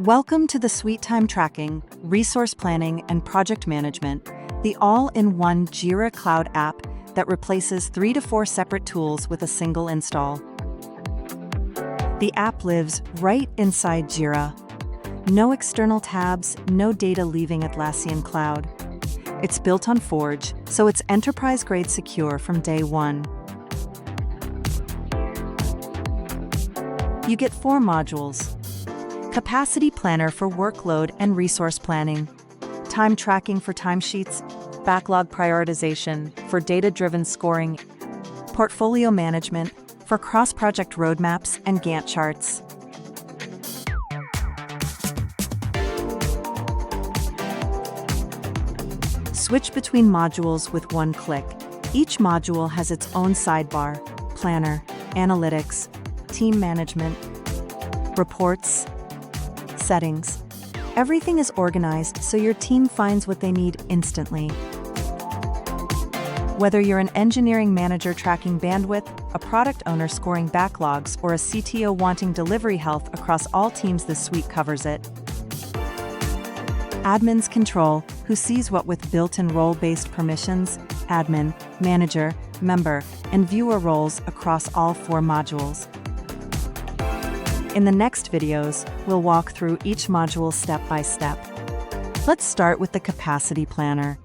Welcome to the Suite Time Tracking, Resource Planning, and Project Management, the all-in-one Jira Cloud app that replaces 3 to 4 separate tools with a single install. The app lives right inside Jira. No external tabs, no data leaving Atlassian Cloud. It's built on Forge, so it's enterprise-grade secure from day one. You get 4 modules. Capacity Planner for workload and resource planning. Time tracking for timesheets. Backlog prioritization for data-driven scoring. Portfolio management for cross-project roadmaps and Gantt charts. Switch between modules with one click. Each module has its own sidebar, planner, analytics, team management, reports, settings. Everything is organized so your team finds what they need instantly. Whether you're an engineering manager tracking bandwidth, a product owner scoring backlogs, or a CTO wanting delivery health across all teams, this suite covers it. Admin's control, who sees what with built-in role-based permissions, admin, manager, member, and viewer roles across all 4 modules. In the next videos, we'll walk through each module step by step. Let's start with the Capacity Planner.